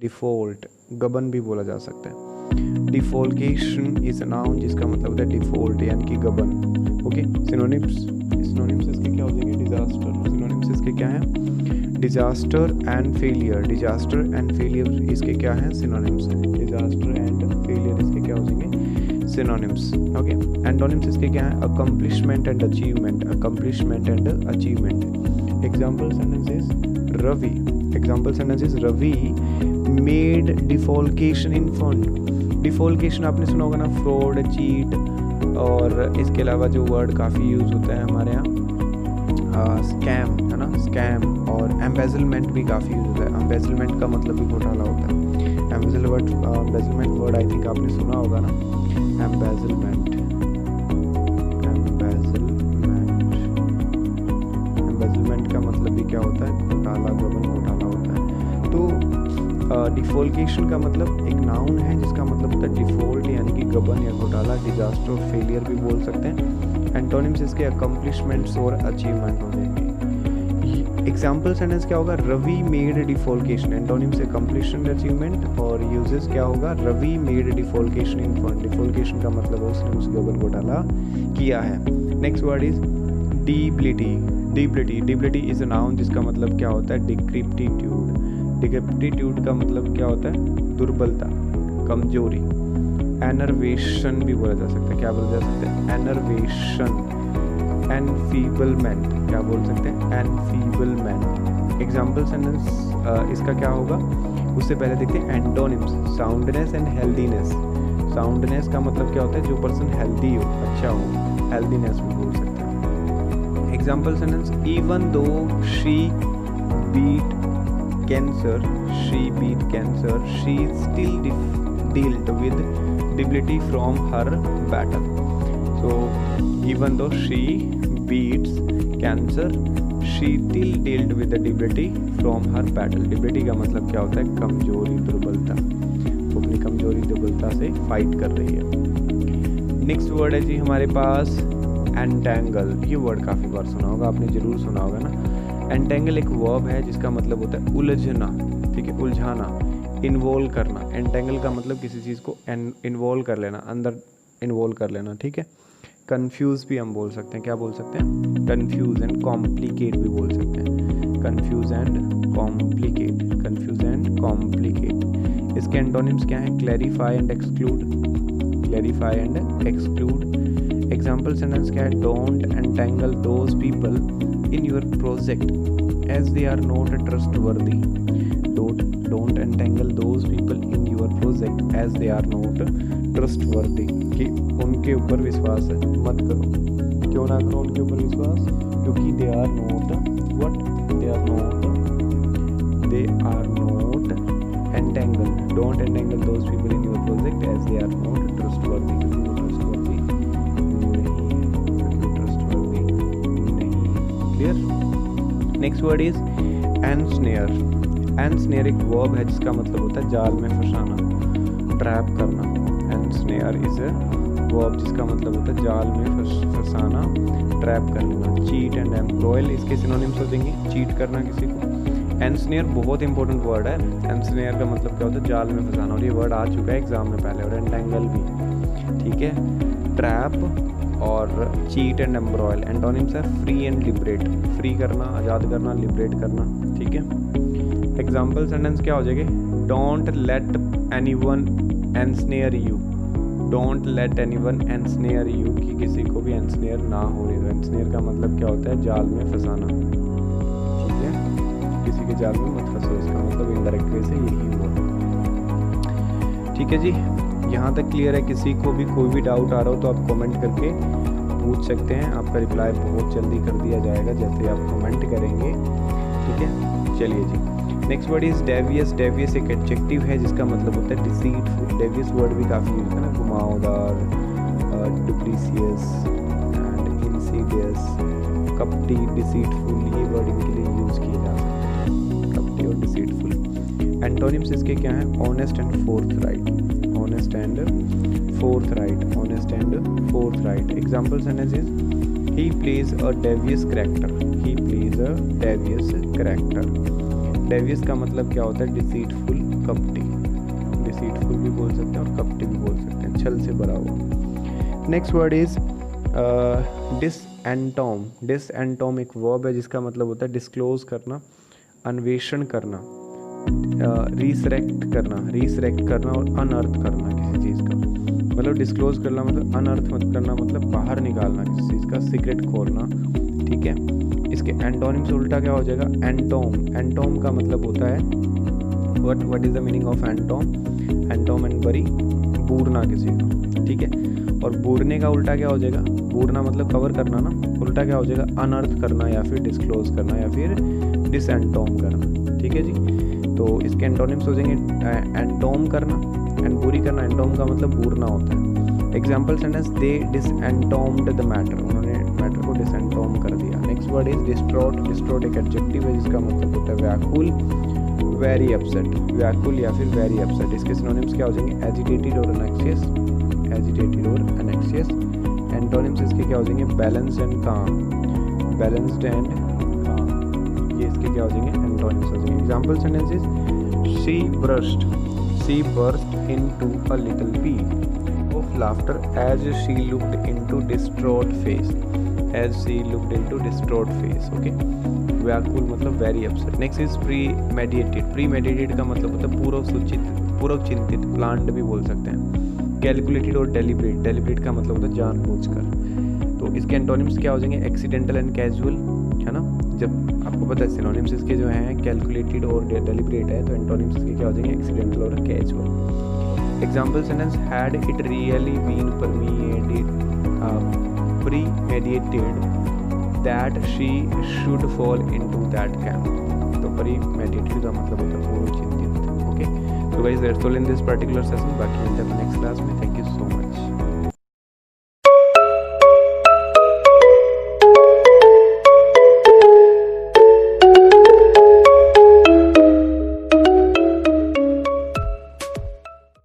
Default, गबन भी बोला जा सकता है। डिफॉल्केशन इज अ नाउन जिसका मतलब होता है डिफ़ॉल्ट यानी कि गबन। ओके, सिनोनिम्स इसके क्या हो जाएंगे? डिजास्टर। सिनोनिम्स इसके क्या हैं? Disaster and failure. Disaster and failure इसके क्या हैं? सिनोनिम्स हैं। डिजास्टर एंड फेलियर इसके क्या हो जाएंगे? सिनोनिम्स। ओके, एंटोनिम्स इसके क्या हैं? Accomplishment and achievement. Accomplishment and achievement. Example sentences Ravi. Example sentences Ravi made defalcation in fund. Defalcation आपने सुना होगा ना, फ्रॉड, चीट, और इसके अलावा जो वर्ड काफ़ी यूज़ होता है हमारे यहाँ स्कैम, है ना, स्कैम, और एम्बेजलमेंट भी काफ़ी यूज़ होता है। एम्बेजलमेंट का मतलब भी घोटाला होता है। एम्बेजलमेंट वर्ड आई थिंक आपने सुना होगा ना, एम्बेजलमेंट। एम्बेजलमेंट का मतलब भी क्या होता है? घोटाला, गबन, घोटाला होता है। तो डिफॉल्केशन का मतलब एक नाउन है जिसका मतलब होता है डिफॉल्ट यानी कि गबन या घोटाला। डिजास्टर और फेलियर भी बोल सकते हैं। एंटोनिम्स इसके अकम्प्लिशमेंट्स और अचीवमेंट हो जाएंगे। एग्जाम्पल सेंटेंस क्या होगा? Ravi made defalcation. Antonyms accomplishment, achievement, और यूजेस क्या होगा? Ravi made defalcation in fund. Defalcation का मतलब उसने उस गबन घोटाला किया है। Next word is debility. Debility is a noun जिसका मतलब क्या होता है? डिक्रिप्टिट्यूड। डिक्रिप्टिट्यूड का मतलब क्या होता है? दुर्बलता, कमजोरी। एनर्वेशन भी बोला जा सकता है। क्या बोला जा सकता है? एनर्वेशन। एनफीबलमेंट, क्या बोल सकते हैं? एनफीबलमेंट। एग्जाम्पल सेंटेंस इसका क्या होगा? उससे पहले देखते हैं antonyms. Soundness and healthiness. Soundness का मतलब क्या होता है? जो पर्सन हेल्दी हो, अच्छा हो, हेल्दीनेस भी बोल सकते हैं। Example sentence even though she beat cancer, she beat cancer, she still dealt with debility from her battle. So even though she beats cancer, she still dealt with the debility from her battle. debility का मतलब क्या होता है? कमजोरी, दुर्बलता। वो अपनी कमजोरी, दुर्बलता से फाइट कर रही है। नेक्स्ट वर्ड है जी हमारे पास एंटेंगल। ये वर्ड काफ़ी बार सुना होगा आपने, जरूर सुना होगा ना। एंटेंगल एक वर्ब है जिसका मतलब होता है उलझना, ठीक है, उलझाना, इन्वॉल्व करना। एंटेंगल का मतलब किसी चीज़ को इन्वॉल्व कर लेना, अंदर इन्वॉल्व कर लेना, ठीक है। कंफ्यूज भी हम बोल सकते हैं। क्या बोल सकते हैं? कंफ्यूज एंड कॉम्प्लिकेट भी बोल सकते हैं। Confuse and complicate, confuse and complicate. इसके एंटोनिम्स क्या हैं? Clarify and exclude, clarify and exclude. Example sentence क्या है? Don't entangle those people in your project as they are not trustworthy. Don't entangle those people in your project as they are not trustworthy. कि उनके ऊपर विश्वास मत करो। क्यों ना करो उनके ऊपर विश्वास? क्योंकि they are not entangle. Don't entangle those people in your project as they are not trustworthy. Next word is ensnare. Ensnare एक वर्ब है जिसका मतलब होता है जाल में फंसाना, ट्रैप करना। एनस्नेयर इज अ वर्ब जिसका मतलब होता है जाल में फंसाना, ट्रैप करना। चीट एंड एम्ब्रॉयल इसके सिनोनिम्स हो जाएंगे। चीट करना किसी को। एनस्नेयर बहुत इंपॉर्टेंट वर्ड है। एनस्नेयर का मतलब क्या होता है? जाल में फंसाना, और ये वर्ड आ चुका है एग्जाम में पहले। और एंटेंगल भी, ठीक है, ट्रैप और चीट एंड एम्ब्रॉयल। एंटोनिम्स है फ्री एंड लिबरेट। फ्री करना, आज़ाद करना, लिबरेट करना, ठीक है। एग्जाम्पल सेंटेंस क्या हो जाएगा? Don't let anyone ensnare you. Don't let anyone ensnare you, कि किसी को भी एनस्नेयर ना हो रही। एनस्नेयर का मतलब क्या होता है? जाल में फंसाना, ठीक है। किसी के जाल में मत फंसो, इसका मतलब इनडायरेक्ट वे से यही हुआ, ठीक है जी। यहाँ तक क्लियर है? किसी को भी कोई भी डाउट आ रहा हो तो आप कमेंट करके पूछ सकते हैं। आपका रिप्लाई बहुत जल्दी कर दिया जाएगा जैसे आप कमेंट करेंगे, ठीक है। चलिए जी, next word is devious. Devious एक एडजेक्टिव है जिसका मतलब होता है डिसीटफुल। डेवियस वर्ड भी काफ़ी यूज है ना, घुमावदार, डुप्लीसियस एंड इंसीडियस, कपटी, डिसीटफुल। ये वर्ड इनके लिए यूज़ किए जा सकते हैं, कपटी और डिसीटफुल। एंटोनिम्स इसके क्या हैं? Honest and forthright. honest and forthright, honest and forthright. Example sentence is he plays a devious character. He plays a devious character. Devious का मतलब क्या होता है? deceitful, कपटी, डिसीटफुल भी बोल सकते हैं और कपटी भी बोल सकते हैं, छल से भरा हुआ। Next word is disentomb. Disentomb एक वर्ब है जिसका मतलब होता है डिस्क्लोज करना, अन्वेषण करना, रिसरेक्ट करना और अनअर्थ करना किसी चीज़ का। मतलब डिस्क्लोज करना मतलब अनअर्थ करना, मतलब बाहर निकालना किसी चीज़ का, सीक्रेट खोलना, ठीक है। इसके एंटोनिम से उल्टा क्या हो जाएगा, एंटोम। एंटोम का मतलब होता है what is the meaning of entomb, entomb and bury, बूरना किसी का, ठीक है। और बूरने का उल्टा क्या हो जाएगा, बूरना मतलब कवर करना ना, उल्टा क्या हो जाएगा, अनअर्थ करना या फिर डिस्क्लोज करना या फिर डिसएंटोम करना, ठीक है जी। तो इसके एंटोनिम्स हो जाएंगे एंटोम करना एंड बुरी करना। एंटोम का मतलब बूरना होता है। Example sentence, they disentombed the matter, उन्होंने मैटर को डिसएंटोम कर दिया। Next word is distraught. Distraught एक एडजेक्टिव है जिसका मतलब होता है व्याकुल, वेरी अपसेट, व्याकुल या फिर वेरी अपसेट। इसके सिनोनिम्स क्या हो जाएंगे, एजिटेटेड और एनेक्सियस, एजिटेटेड और एनेक्सियस। एंटोनिम्स इसके क्या हो जाएंगे, बैलेंस्ड एंड काम, बैलेंस्ड एंड काम, ये इसके क्या हो जाएंगे, एंटोनिम्स हो जाएंगे। Example sentences, she burst into a little peal of laughter as she looked into distraught face, as she looked into distraught face, okay। व्याकुल मतलब very upset. Next is premeditated. Premeditated का मतलब होता है पूर्व चिंतित, प्लान्ड भी बोल सकते हैं। कैलकुलेटेड और डेलिब्रेट, डेलिब्रेट का मतलब होता है जानबूझकर। तो इसके एंटोनिम्स क्या हो जाएंगे, एक्सीडेंटल एंड कैजुअल, है ना। जब आपको पता है सिनोनिम्स इसके जो हैं कैलकुलेटेड और डेलिब्रेट है, तो एंटोनिम्स इसके क्या हो जाएंगे, एक्सीडेंटल और casual. Example sentence, had it really been premeditated that she should fall into that camp। तो premeditated का मतलब होता है पूर्व चिंतित, ओके। तो guys that's all in this particular session, बाकी मिलते हैं नेक्स्ट क्लास में। Thank you.